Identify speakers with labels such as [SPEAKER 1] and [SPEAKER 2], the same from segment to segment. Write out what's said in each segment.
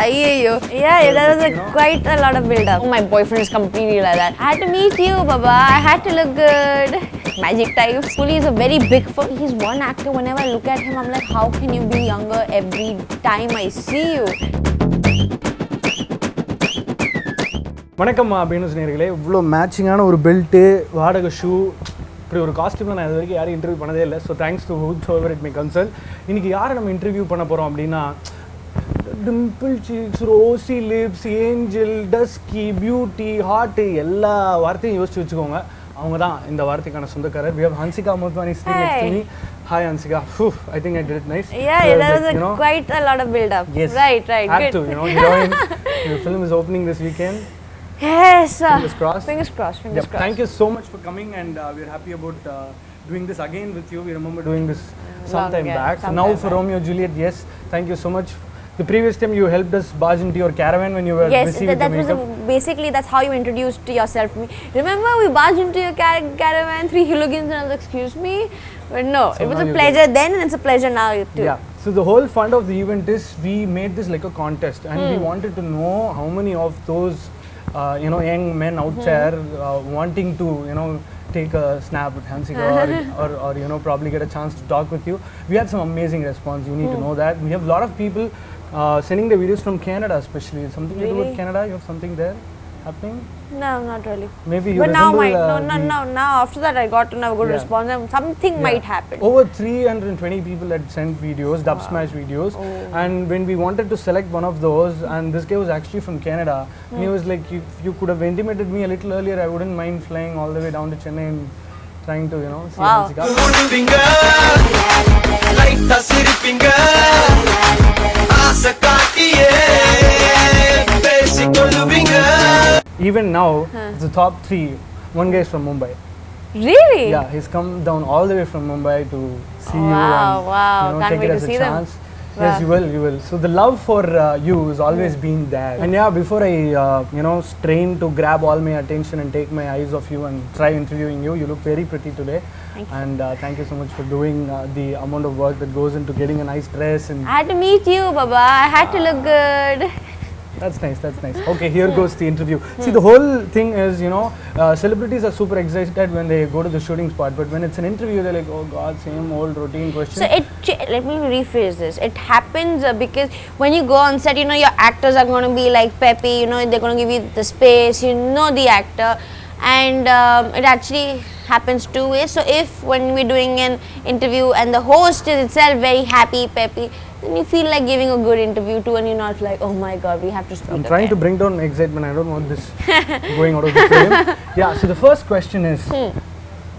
[SPEAKER 1] Ayyo. Yeah, that was quite a lot of build-up. My boyfriend is completely like that. I had to meet you, Baba. I had to look good. Magic type. Fully is a very big film. He's one actor. Whenever I look at him, I'm like, how can you be younger every time I see you?
[SPEAKER 2] வணக்கம் BehindWoods நேயர்களே, இவ்வளோ மேட்சிங்கான ஒரு belt, வாடகை shoe, இப்படி ஒரு காஸ்டியூமில் நான் இது வரைக்கும் யாரும் இன்டர்வியூ பண்ணதே இல்லை. So thanks to whoever it may concern. இன்றைக்கி யாரை நம்ம இன்டர்வியூ பண்ண போகிறோம் அப்படின்னா, dimple cheeks, rosy lips, angel, dusky, beauty, heart, எல்லா வார்த்தையும் யோசிச்சு வச்சுக்கோங்க. அவங்க தான் இந்த வார்த்தைக்கான சொந்தக்காரர். We have Hansika sitting next to me. Hi Hansika. I think I did it nice.
[SPEAKER 1] Yeah, that was quite a lot of build-up.
[SPEAKER 2] Yes.
[SPEAKER 1] Right.
[SPEAKER 2] Had to, heroine. The film is opening this weekend.
[SPEAKER 1] Yes.
[SPEAKER 2] Fingers crossed.
[SPEAKER 1] Fingers crossed.
[SPEAKER 2] Thank you so much for coming, and we're happy about doing this again with you. We remember doing this sometime back. So now for Romeo and Juliet, yes. Thank you so much. The previous time you helped us barge into your caravan when you were busy with the makeup.
[SPEAKER 1] Basically that's how you introduced yourself to me. Remember we barged into your caravan, 3 hooligans, and I was like, excuse me? But no, so it was a pleasure then and it's a pleasure now too.
[SPEAKER 2] Yeah. So the whole fun of the event is we made this like a contest, and we wanted to know how many of those young men out there wanting to take a snap with Hansika or probably get a chance to talk with you. We had some amazing response. You need to know that. We have a lot of people sending the videos from Canada, especially. Something to do with Canada? You have something there happening?
[SPEAKER 1] No, not really.
[SPEAKER 2] Maybe you
[SPEAKER 1] but now now after that I got to know a good response. Something might happen.
[SPEAKER 2] Over 320 people had sent videos, dub smash videos, and when we wanted to select one of those, and this guy was actually from Canada, and he was like, if you could have intimated me a little earlier, I wouldn't mind flying all the way down to Chennai and trying to see Hansika. Even now, it's the top 3. One guy is from Mumbai.
[SPEAKER 1] Really?
[SPEAKER 2] Yeah, he's come down all the way from Mumbai to see you and
[SPEAKER 1] Can't
[SPEAKER 2] take
[SPEAKER 1] wait
[SPEAKER 2] it as
[SPEAKER 1] to
[SPEAKER 2] a
[SPEAKER 1] see
[SPEAKER 2] chance.
[SPEAKER 1] them.
[SPEAKER 2] Yes, you will. So the love for you has always been there. And before I strain to grab all my attention and take my eyes off you and try interviewing you, you look very pretty today.
[SPEAKER 1] Thank you.
[SPEAKER 2] And thank you so much for doing the amount of work that goes into getting a nice dress. And
[SPEAKER 1] I had to meet you, Baba. I had to look good.
[SPEAKER 2] That's nice. Okay, here goes the interview. See, the whole thing is, celebrities are super excited when they go to the shooting spot, but when it's an interview, they're like, oh God, same old routine question.
[SPEAKER 1] So let me rephrase this. It happens because when you go on set, your actors are going to be like peppy, they're going to give you the space, the actor, and it actually happens 2 ways. So if when we're doing an interview and the host is itself very happy, peppy, then you feel like giving a good interview too, and you're not like, oh my God, we have to speak.
[SPEAKER 2] I'm trying to bring down excitement. I don't want this going out of the frame. Yeah, so the first question is,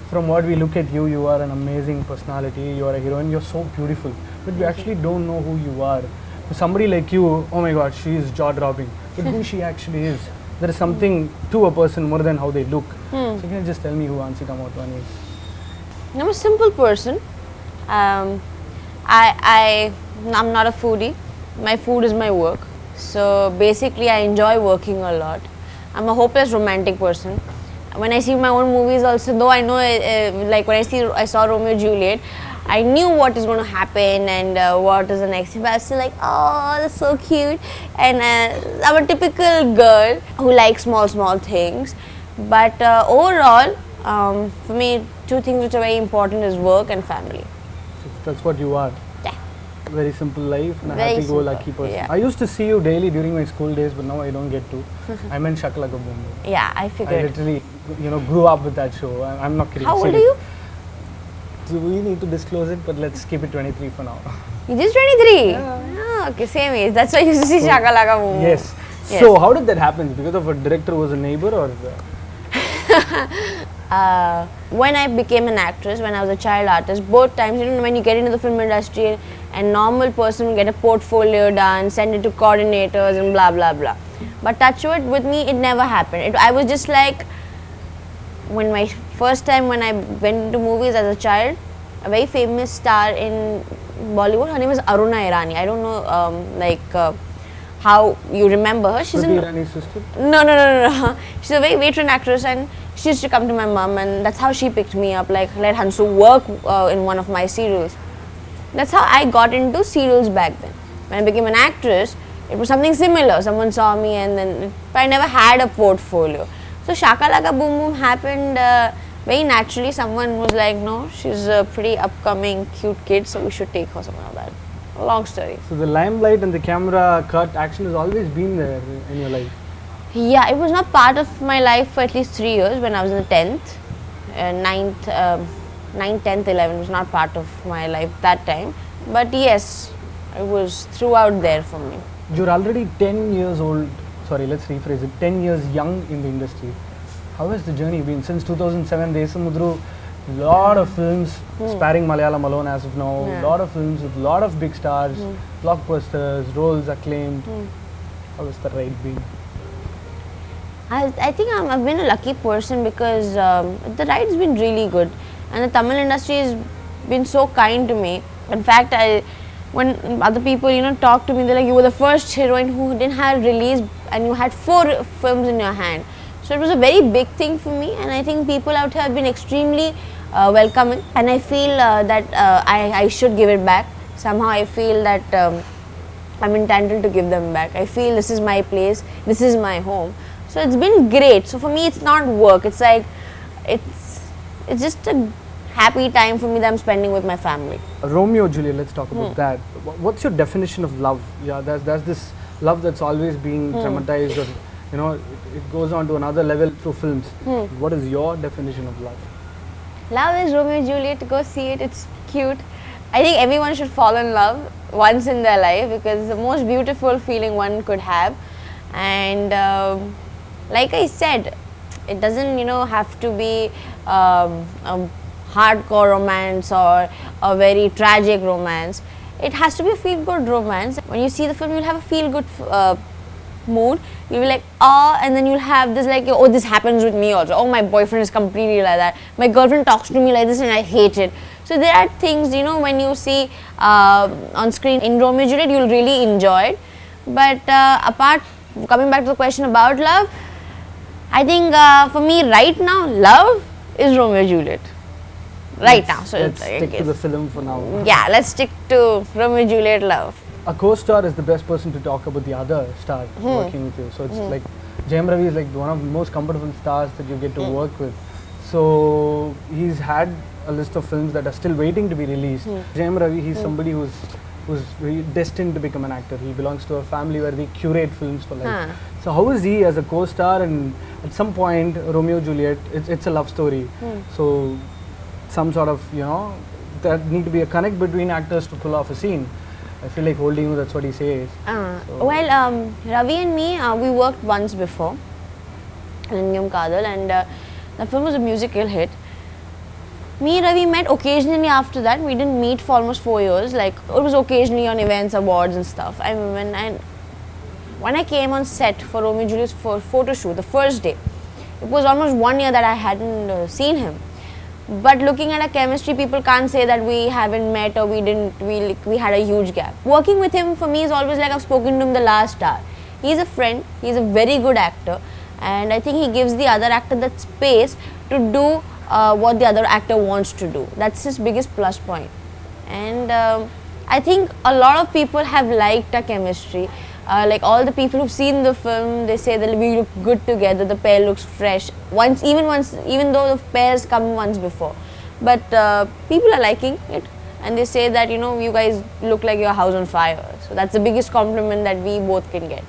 [SPEAKER 2] from what we look at you, you are an amazing personality, you are a heroine, you're so beautiful, but you actually don't know who you are. So somebody like you, oh my God, she is jaw-dropping, but who she actually is. There is something to a person more than how they look. So can you just tell me who Hansika is?
[SPEAKER 1] I'm a simple person. I'm not a foodie. My food is my work. So basically I enjoy working a lot. I'm a hopeless romantic person. When I see my own movies also, though I know like when I saw Romeo and Juliet, I knew what is going to happen and what is the next thing. But I was still like, oh, that's so cute. And I'm a typical girl who likes small things. But overall, for me, 2 things which are very important is work and family.
[SPEAKER 2] So that's what you are. Very simple life and a happy-go-lucky person.
[SPEAKER 1] Yeah.
[SPEAKER 2] I used to see you daily during my school days, but now I don't get to. I meant Shakalaka Boom.
[SPEAKER 1] Yeah, I figured.
[SPEAKER 2] I literally, grew up with that show. I'm not kidding.
[SPEAKER 1] How old are you?
[SPEAKER 2] So we need to disclose it, but let's keep it 23 for now.
[SPEAKER 1] You just 23?
[SPEAKER 2] Yeah.
[SPEAKER 1] Oh, okay, same age. That's why you used to see Shakalaka Boom.
[SPEAKER 2] Yes. So how did that happen? Because of a director who was a neighbor, or?
[SPEAKER 1] When I became an actress, when I was a child artist, both times, when you get into the film industry, a normal person will get a portfolio done, send it to coordinators and blah blah blah. But touch wood, with me it never happened. I was just like, when my first time when I went into movies as a child, a very famous star in Bollywood, her name is Aruna Irani. I don't know how you remember her. She's
[SPEAKER 2] Irani's sister?
[SPEAKER 1] No. She's a very veteran actress, and she used to come to my mom, and that's how she picked me up, like, let Hansu work in one of my serials. That's how I got into serials back then. When I became an actress, it was something similar. Someone saw me and then, but I never had a portfolio. So Shakalaka Boom Boom happened very naturally. Someone was like, no, she's a pretty upcoming cute kid, so we should take her, something like that. Long story.
[SPEAKER 2] So the limelight and the camera cut action has always been there in your life.
[SPEAKER 1] Yeah, it was not part of my life for at least 3 years when I was in the 10th. 9th, 10th, 11th was not part of my life that time. But yes, it was throughout there for me.
[SPEAKER 2] You're already 10 years old, sorry, let's rephrase it, 10 years young in the industry. How has the journey been? Since 2007, Desamudru, lot of films, sparring Malayalam alone as of now, lot of films with lot of big stars, blockbusters, roles acclaimed. How has the ride been?
[SPEAKER 1] I think I've been a lucky person because the ride's been really good, and the Tamil industry has been so kind to me. In fact, when other people talk to me, they're like, you were the first heroine who didn't have release and you had 4 films in your hand. So it was a very big thing for me, and I think people out here have been extremely welcoming, and I feel that I should give it back. Somehow I feel that I'm entitled to give them back. I feel this is my place, this is my home. So it's been great. So for me, it's not work. It's like it's just a happy time for me that I'm spending with my family.
[SPEAKER 2] Romeo Juliet, let's talk about that. What's your definition of love? Yeah, there's this love that's always being dramatized, or it goes on to another level through films. What is your definition of love?
[SPEAKER 1] Love is Romeo and Juliet. Go see it. It's cute. I think everyone should fall in love once in their life because it's the most beautiful feeling one could have. And like I said, it doesn't have to be a hardcore romance or a very tragic romance. It has to be a feel-good romance. When you see the film, you'll have a feel-good mood. You'll be like, oh, and then you'll have this like, oh, this happens with me also. Oh, my boyfriend is completely like that. My girlfriend talks to me like this and I hate it. So there are things, when you see on screen in Romeo and Juliet, you'll really enjoy it. But coming back to the question about love, I think for me right now, love is Romeo and Juliet. Right now. So
[SPEAKER 2] let's stick to the film for now.
[SPEAKER 1] Yeah, let's stick to Romeo and Juliet love.
[SPEAKER 2] A co-star is the best person to talk about the other star working with you. So it's like Jayam Ravi is like one of the most comfortable stars that you get to work with. So he's had a list of films that are still waiting to be released. Jayam Ravi, he's somebody who's really destined to become an actor. He belongs to a family where we curate films for life. So how is he as a co-star? And at some point, Romeo Juliet, it's a love story. So some sort of there need to be a connect between actors to pull off a scene. I feel like holding you, that's what he says.
[SPEAKER 1] Well, Ravi and me, we worked once before in Lingam Kadal, and the film was a musical hit. Me and Ravi met occasionally after that. We didn't meet for almost 4 years. Like, it was occasionally on events, awards and stuff. When I came on set for Romeo and Juliet's photo shoot, the first day, it was almost 1 year that I hadn't seen him. But looking at our chemistry, people can't say that we haven't met or we had a huge gap. Working with him for me is always like I've spoken to him the last hour. He's a friend, he's a very good actor, and I think he gives the other actor that space to do what the other actor wants to do. That's his biggest plus point. And I think a lot of people have liked our chemistry. Like all the people who've seen the film, they say that we look good together, the pair looks fresh. Even though the pairs come once before. But people are liking it, and they say that, you guys look like your house on fire. So that's the biggest compliment that we both can get.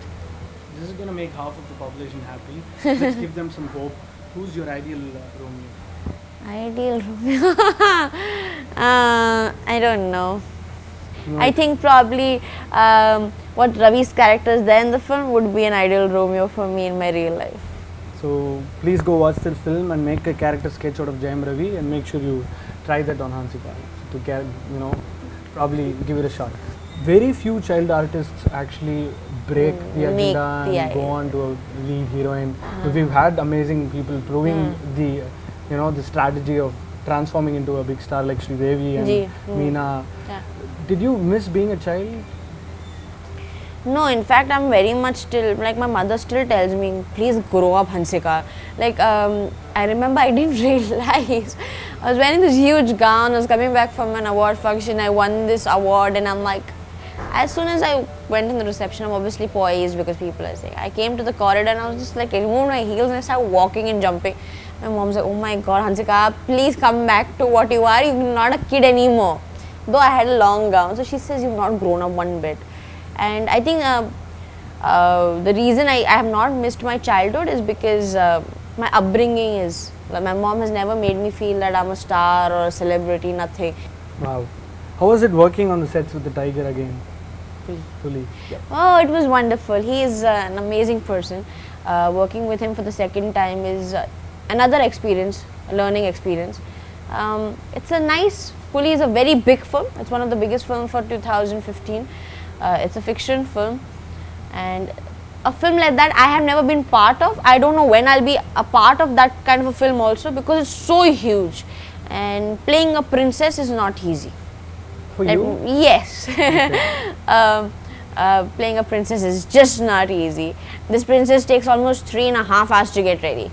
[SPEAKER 2] This is going to make half of the population happy. Let's give them some hope. Who's your ideal Romeo?
[SPEAKER 1] Ideal Romeo? I don't know. I think probably what Ravi's character is there in the film would be an ideal Romeo for me in my real life.
[SPEAKER 2] So please go watch the film and make a character sketch out of Jayam Ravi and make sure you try that on Hansika to probably give it a shot. Very few child artists actually break the agenda and go on to a lead heroine. But we've had amazing people proving the the strategy of transforming into a big star like Sridevi and Meena.
[SPEAKER 1] Yeah.
[SPEAKER 2] Did you miss being a child?
[SPEAKER 1] No, in fact, I'm very much still, like my mother still tells me, please grow up, Hansika. Like, I remember I didn't realize, I was wearing this huge gown, I was coming back from an award function, I won this award and I'm like, As soon as I went in the reception, I'm obviously poised because people are saying. I came to the corridor and I was just like, I removed my heels and I started walking and jumping. My mom's like, oh my god, Hansika, please come back to what you are. You're not a kid anymore. Though I had a long gown. So she says, you've not grown up one bit. And I think the reason I have not missed my childhood is because my upbringing is, like, my mom has never made me feel that I'm a star or a celebrity, nothing.
[SPEAKER 2] Wow. How was it working on the sets with the tiger again? Fully. Yeah.
[SPEAKER 1] Oh, it was wonderful. He is an amazing person. Working with him for the second time is another experience, a learning experience. It's a nice, Fully is a very big film. It's one of the biggest films for 2015. It's a fiction film. And a film like that I have never been part of. I don't know when I'll be a part of that kind of a film also, because it's so huge. And playing a princess is not easy.
[SPEAKER 2] For you?
[SPEAKER 1] Yes.
[SPEAKER 2] Okay.
[SPEAKER 1] Playing a princess is just not easy. This princess takes almost 3.5 hours to get ready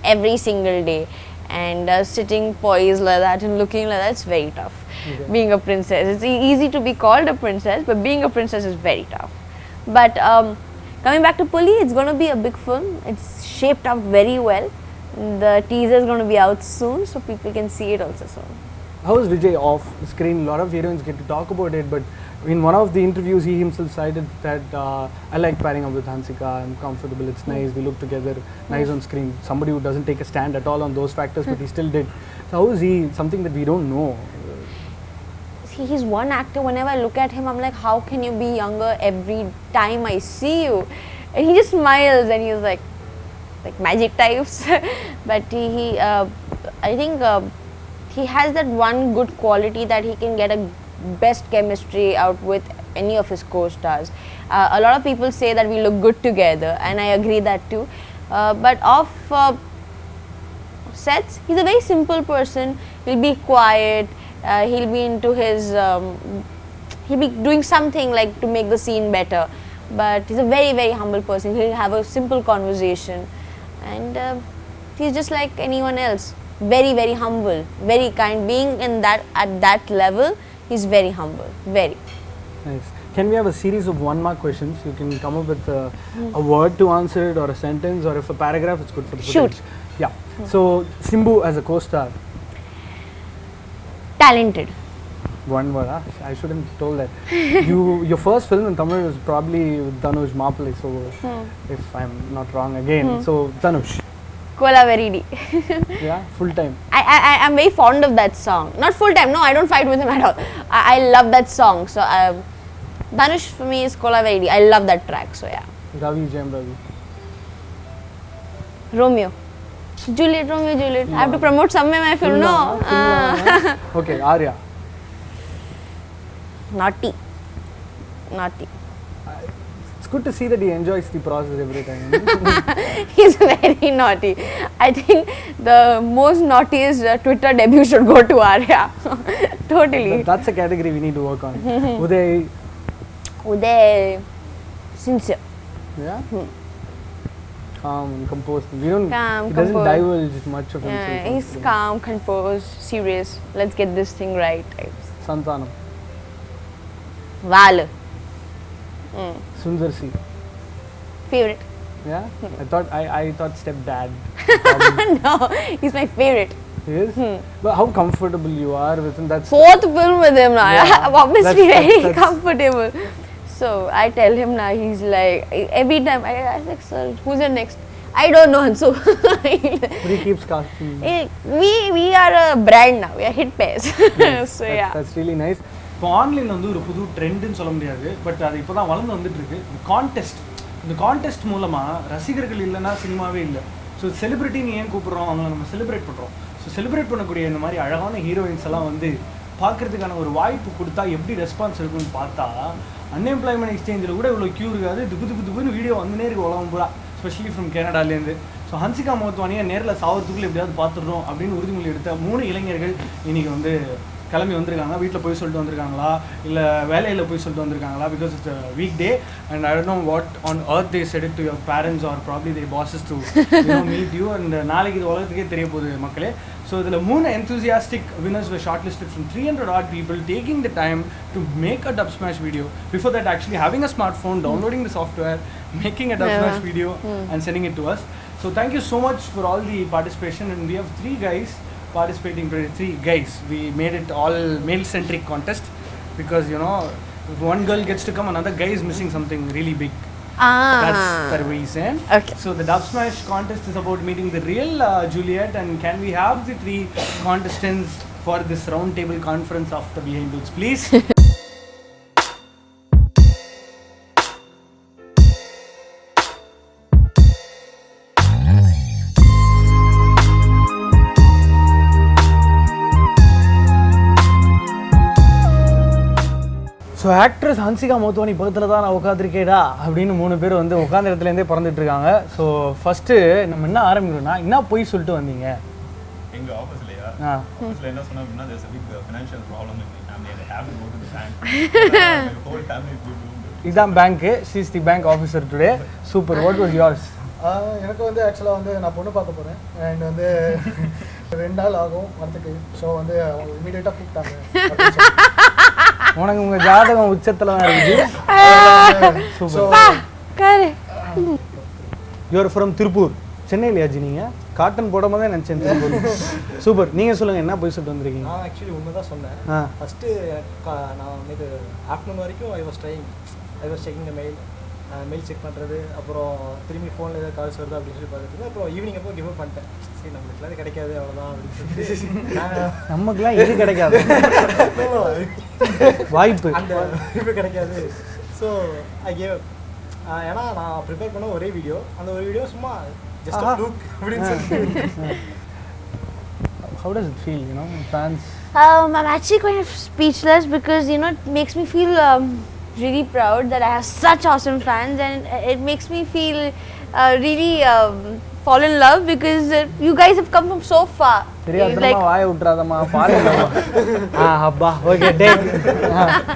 [SPEAKER 1] every single day, and sitting poised like that and looking like that, it's very tough.
[SPEAKER 2] Okay.
[SPEAKER 1] Being a princess, it's easy to be called a princess, but being a princess is very tough. But coming back to Puli, it's going to be a big film. It's shaped up very well. The teaser is going to be out soon, so people can see it also soon.
[SPEAKER 2] How is Vijay off screen? A lot of heroines get to talk about it, but in one of the interviews, he himself cited that I like pairing up with Hansika. I'm comfortable. It's nice. We look together, nice on screen. Somebody who doesn't take a stand at all on those factors, but he still did. So how is he? Something that we don't know.
[SPEAKER 1] See, he's one actor. Whenever I look at him, I'm like, how can you be younger every time I see you? And he just smiles and he's like magic types. But I think he has that one good quality that he can get a best chemistry out with any of his co-stars. A lot of people say that we look good together, and I agree that too. But off sets, he's a very simple person. He'll be quiet. He'll be into his. He'll be doing something like to make the scene better. But he's a very, very humble person. He'll have a simple conversation, and he's just like anyone else. Very, very humble, very kind. Being in that at that level, he's very humble. Very.
[SPEAKER 2] Nice. Can we have a series of 1-mark questions? You can come up with a word to answer it, or a sentence, or if a paragraph, it's good for the footage.
[SPEAKER 1] Shoot.
[SPEAKER 2] Yeah. So Simbu as a co-star.
[SPEAKER 1] Talented.
[SPEAKER 2] One word. Huh? I shouldn't have told that. Your first film in Tamil was probably with Dhanush Maapalai. So if I'm not wrong again. So Dhanush.
[SPEAKER 1] Kolaveridi.
[SPEAKER 2] Yeah, full time.
[SPEAKER 1] I'm very fond of that song. Not full time, no, I don't fight with him at all. I love that song. So Dhanush for me is Kolaveridi. I love that track. So yeah.
[SPEAKER 2] Ravi, Jem Ravi.
[SPEAKER 1] Romeo. Juliet, Romeo, Juliet. I have to promote somewhere my film, no?
[SPEAKER 2] Okay, Arya.
[SPEAKER 1] Naughty.
[SPEAKER 2] It's good to see that he enjoys the process every time.
[SPEAKER 1] He's very naughty. I think the most naughtiest Twitter debut should go to Arya. Totally.
[SPEAKER 2] That's a category we need to work on.
[SPEAKER 1] Uday, sincere.
[SPEAKER 2] Yeah? Calm and composed. He doesn't
[SPEAKER 1] Composed.
[SPEAKER 2] divulge much of himself.
[SPEAKER 1] Yeah, he's calm, composed, serious. Let's get this thing right. Types.
[SPEAKER 2] Santhanam.
[SPEAKER 1] Vaalu.
[SPEAKER 2] Sundar C.
[SPEAKER 1] Favorite.
[SPEAKER 2] Yeah? I thought stepdad.
[SPEAKER 1] No, he's my favorite.
[SPEAKER 2] He is? But how comfortable you are with him? That's
[SPEAKER 1] Fourth film with him now.
[SPEAKER 2] Yeah.
[SPEAKER 1] I'm obviously very
[SPEAKER 2] that's
[SPEAKER 1] comfortable. So I tell him now, he's like, every time I like, sir, who's your next? I don't know, Hansu.
[SPEAKER 2] But he keeps casting.
[SPEAKER 1] We are a brand now. We are hit pairs.
[SPEAKER 2] Yes,
[SPEAKER 1] So yeah.
[SPEAKER 2] That's really nice. இப்போ online வந்து ஒரு புது ட்ரெண்டுன்னு சொல்ல முடியாது, but அது இப்போ தான் வளர்ந்து வந்துட்டு இருக்கு. இந்த கான்டெஸ்ட் மூலமாக ரசிகர்கள் இல்லைன்னா சினிமாவே இல்லை. ஸோ செலிபிரிட்டின்னு ஏன் கூப்பிட்றோம், அவங்கள நம்ம செலிப்ரேட் பண்ணுறோம். ஸோ செலிப்ரேட் பண்ணக்கூடிய இந்த மாதிரி அழகான ஹீரோயின்ஸ் எல்லாம் வந்து பார்க்குறதுக்கான ஒரு வாய்ப்பு கொடுத்தா எப்படி ரெஸ்பான்ஸ் இருக்குன்னு பார்த்தா, அன்எம்ப்ளாய்மெண்ட் எக்ஸ்சேஞ்சில் கூட இவ்வளோ க்யூ இருக்காது. துப்புன்னு வீடியோ வந்துனே இருக்கு உலகம் பூரா, ஸ்பெஷலி ஃப்ரம் கேனடாலேருந்து. ஸோ ஹன்சிகா மோத்வானியை நேரில் சாவத்துக்குள்ளே எப்படியாவது பார்த்துடுறோம் அப்படின்னு உறுதிமொழி எடுத்த 3 இளைஞர்கள் இன்றைக்கி வந்து கிளம்பி வந்திருக்காங்க, வீட்டில் போய் சொல்லிட்டு வந்திருக்காங்களா இல்லை வேலையில் போய் சொல்லிட்டு வந்திருக்காங்களா, because it's a weekday and I don't know what on earth they said it to your parents or probably their bosses to meet you and நாளைக்கு இது உலகத்துக்கே தெரிய போகுது மக்களே. ஸோ இதில் 3 enthusiastic winners were shortlisted from 300 odd people taking the time to make a dub smash video. Before that, actually having a smartphone, downloading the software, making a dub smash video and sending it to us. So thank you so much for all the participation, and we have 3 guys participating today. 3 guys. We made it all male centric contest because if one girl gets to come, another guy is missing something really big. That's the reason.
[SPEAKER 1] Okay.
[SPEAKER 2] So the dub smash contest is about meeting the real Juliet, and can we have the 3 contestants for this round table conference of the BehindWoods, please? So actress Hansika Motwani பக்கத்தில் தான் நான் உட்காந்துருக்கேடா அப்படின்னு 3 பேர் வந்து உட்காந்த இடத்துலேருந்தே பிறந்துட்டு இருக்காங்க. So first நம்ம என்ன ஆரம்பிக்கிறோம்னா, என்ன போய் சொல்லிட்டு வந்தீங்க
[SPEAKER 3] எங்கள் ஆஃபீஸ்லையா? ஆஃபீஸில் என்ன சொன்னால் அப்படின்னா, there's a big financial problem in my family and I have to go to the bank. My whole family is due.
[SPEAKER 2] இதுதான் bank. She is the bank officer today. Super. What was yours?
[SPEAKER 4] எனக்கு வந்து ஆக்சுவலாக வந்து நான் பொண்ணு பார்க்க போகிறேன் and வந்து 2 நாள் ஆகும் வரத்துக்கு. ஸோ வந்து அவங்க இமீடியட்டாக கூப்பிட்டாங்க.
[SPEAKER 2] உனக்கு உங்கள் ஜாதகம் உச்சத்தில் தான் இருக்குது. You are from Tiruppur. சென்னையிலையா ஜி? நீங்கள் காட்டன் போடாம தான் நினச்சேன் திருப்பூர். சூப்பர். நீங்கள் சொல்லுங்கள், என்ன போய் சொல்லிட்டு வந்திருக்கீங்க?
[SPEAKER 4] நான் ஆக்சுவலி உண்மை தான் சொன்னேன். ஃபஸ்ட்டு நான் இது ஆஃப்டர்நூன் வரைக்கும் I was checking the mail check பண்ணுறது, அப்புறம் திரும்பி ஃபோனில் ஏதாவது கால்ஸ் வருது அப்படின்னு சொல்லி பார்த்துட்டு அப்புறம் ஈவினிங் அப்போ கிவ் அப் பண்ணிட்டேன். சரி நம்மளுக்குலாம் இது கிடைக்காது அவ்வளோதான் அப்படின்னு சொல்லிட்டு
[SPEAKER 2] நமக்குலாம் இது கிடைக்காது, வாய்ப்பு
[SPEAKER 4] அந்த வாய்ப்பு கிடைக்காது. So I gave up. ஏன்னா நான் ப்ரிப்பேர் பண்ண ஒரே வீடியோ, அந்த ஒரு வீடியோ சும்மா ஜஸ்ட் லுக் அப்படின்னு சொல்லிட்டு.
[SPEAKER 2] How does it feel, fans?
[SPEAKER 1] I'm actually kind of speechless because it makes me feel really proud that I have such awesome fans, and it makes me feel really fall in love because you guys have come from so far.
[SPEAKER 2] Like vaay utradama fall abba. Okay, take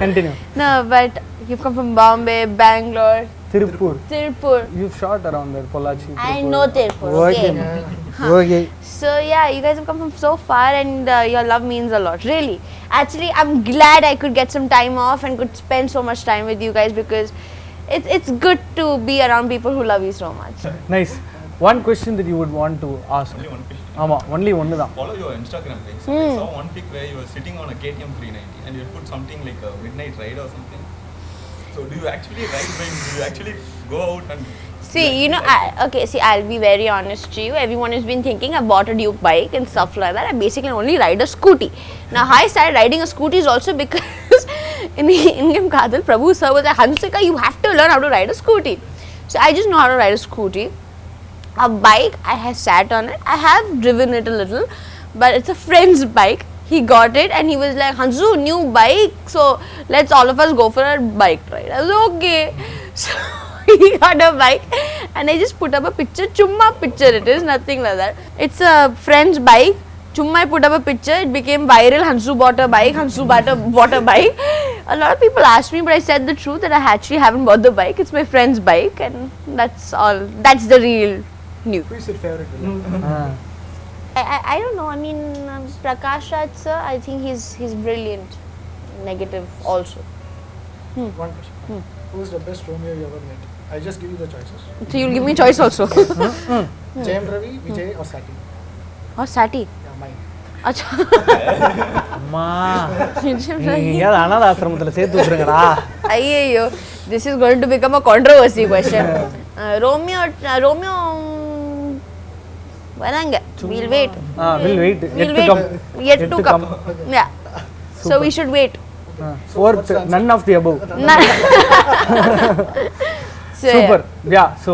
[SPEAKER 2] continue.
[SPEAKER 1] No, but you've come from Bombay, Bangalore,
[SPEAKER 2] Tirupur. You've shot around there, Pollachi.
[SPEAKER 1] I know Tirupur.
[SPEAKER 2] Okay.
[SPEAKER 1] So yeah, you guys have come from so far, and your love means a lot, really. Actually, I'm glad I could get some time off and could spend so much time with you guys because it's good to be around people who love you so much.
[SPEAKER 2] Nice. One question that you would want to ask.
[SPEAKER 3] Only one question.
[SPEAKER 2] Only one da.
[SPEAKER 3] Follow your Instagram page. I saw one pic where you were sitting on a KTM 390 and you put something like a midnight ride or something. So do you actually ride bikes? Do you actually go out and
[SPEAKER 1] See, I'll be very honest to you. Everyone has been thinking I bought a Duke bike and stuff like that. I basically only ride a scooty. Now, I started riding a scooty is also because in the Indian Kadal, Prabhu sir was like, Hansika, you have to learn how to ride a scooty. So I just know how to ride a scooty. A bike, I have sat on it. I have driven it a little, but it's a friend's bike. He got it and he was like, Hansu, new bike, so let's all of us go for a bike ride. I was okay. So he got a bike and I just put up a picture, chumma picture it is, nothing like that. It's a friend's bike. Chumma I put up a picture, it became viral. Hansu bought a bike, bought a bike. A lot of people asked me, but I said the truth that I actually haven't bought the bike. It's my friend's bike and that's all. That's the real news.
[SPEAKER 4] Who is your favorite?
[SPEAKER 1] I don't know. I mean, Prakash Raj sir, I think he's brilliant. Negative also.
[SPEAKER 4] One question. Who is the best Romeo you ever met? I just give you the choices.
[SPEAKER 1] So you'll give me choice also.
[SPEAKER 4] Jayam Ravi, Vijay or Sati?
[SPEAKER 1] Or Sati?
[SPEAKER 4] Yeah, mine.
[SPEAKER 1] Acha.
[SPEAKER 2] அம்மா நீங்க அனாத ஆசிரமத்தில் சேர்த்து விட்டுருங்கடா.
[SPEAKER 1] Ayyo, this is going to become a controversy question. Romeo. Varanga. We'll wait.
[SPEAKER 2] We'll wait.
[SPEAKER 1] Yet to come. Yeah. So we should wait.
[SPEAKER 2] Fourth, none of the above. Super. Yeah. So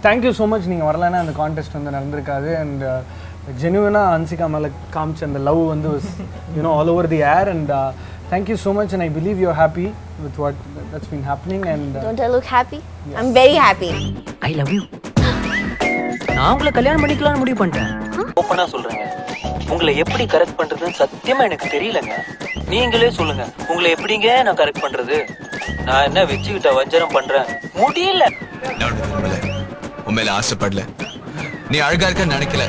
[SPEAKER 2] thank you so much. நீங்க வரலனா அந்த contest வந்து நடந்திருக்காது and genuinely Hansika மேல காமிச்ச அந்த love வந்து was all over the air and thank you so much and I believe you're happy with what that's been happening and
[SPEAKER 1] Don't I look happy? Yes. I'm very happy.
[SPEAKER 5] I love you. நான் உங்களை கல்யாணம் பண்ணிக்கலாம்னு முடிவு பண்ணிட்டேன். ஓப்பனா சொல்றேங்க, உங்களை எப்படி கரெக்ட் பண்றதுன்னு சத்தியமா எனக்கு தெரியலங்க. நீங்களே சொல்லுங்க, உங்களை எப்படிங்க நான் கரெக்ட் பண்றது? நான் என்ன வச்சுக்கிட்ட வஞ்சரம் பண்றேன்? முடியல.
[SPEAKER 6] உண்மையில ஆசைப்படல, நீ அழகா இருக்க நினைக்கல,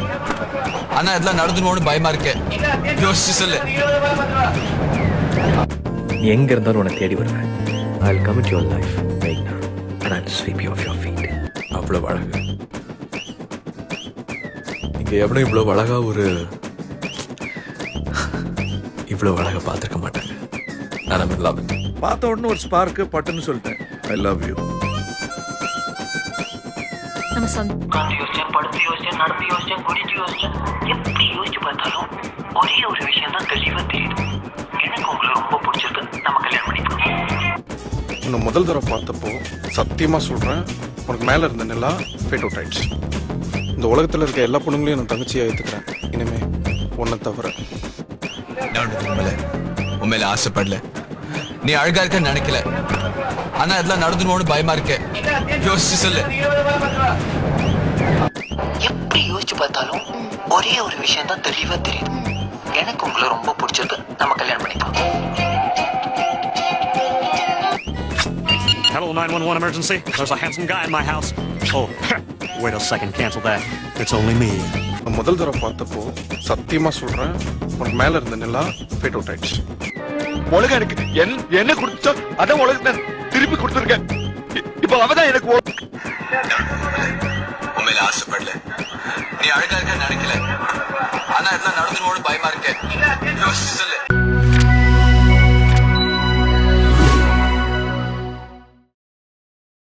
[SPEAKER 6] ஆனா இதெல்லாம் நடந்துன்னு பயமா இருக்க. யோசிச்சு சொல்லு.
[SPEAKER 7] நீ எங்க இருந்தாலும் உன்னை தேடி வருவேன். I'll come into your life right now and I'll sweep you off your feet.
[SPEAKER 6] அவ்வளவு அழகு. இங்க எவனும் இவ்வளவு அழகா இவ்வளவு அழகா பார்த்திருக்க மாட்டாங்க. நான் லவ்.
[SPEAKER 8] பார்த்த உடனே ஒரு ஸ்பார்க் பட்டுன்னு சொல்லிட்டேன். I love you.
[SPEAKER 9] நம்ம உட்காந்து யோசிச்சேன், படுத்து யோசிச்சேன், நடந்து யோசிச்சேன், குடிச்சு யோசிச்சேன். எப்படி யோசிச்சு பார்த்தாலும் ஒரே ஒரு விஷயம் தான் தெளிவா தெரியுது. எனக்கு உங்களை ரொம்ப பிடிச்சிருக்கு, நம்ம கல்யாணம் பண்ணிப்போம்.
[SPEAKER 8] உன்னை முதல் தடவை பார்த்தப்போ சத்தியமா சொல்றேன், உனக்கு மேல இருந்த நிலா ஃபேட் அவுட் ஆயிடுச்சு. இந்த உலகத்துல இருக்க எல்லா பொண்ணுங்களையும் நான் தங்கச்சியா ஏத்துக்கிறேன். இனிமே உன்னை தவிர.
[SPEAKER 6] உண்மையில ஆசைப்படல, நீ அழகா இருக்க நினைக்கல, ஆனா இதெல்லாம் நடந்துன்னு பயமா இருக்க. யோசிச்சு சொல்லு.
[SPEAKER 9] எப்படி யோசிச்சு பார்த்தாலும் ஒரே ஒரு விஷயம் தான் தெளிவா தெரியுது. எனக்கு உங்களை ரொம்ப பிடிச்சிருக்கு, நம்ம கல்யாணம் பண்ணிப்போம்.
[SPEAKER 10] Hello, 911 emergency. There's a handsome guy in my house. Oh, wait a second, cancel that. It's only me.
[SPEAKER 8] நான் முதல் தடவை பார்த்தப்போ சத்தியமா சொல்றேன், உனக்கு மேல இருந்த நிலா ஃபேட் அவுட் ஆயிடுச்சு.
[SPEAKER 11] உலகம் எனக்கு என்ன கொடுத்தோ அதான் உலகத்தை திருப்பி கொடுத்துருக்கேன். இப்போ அவதான் எனக்கு
[SPEAKER 6] உண்மையில ஆசைப்படல, நீ அழகா இருக்க நினைக்கல, ஆனா இதெல்லாம் நடந்துன்னு பயமா இருக்க. யோசிச்சு சொல்லு.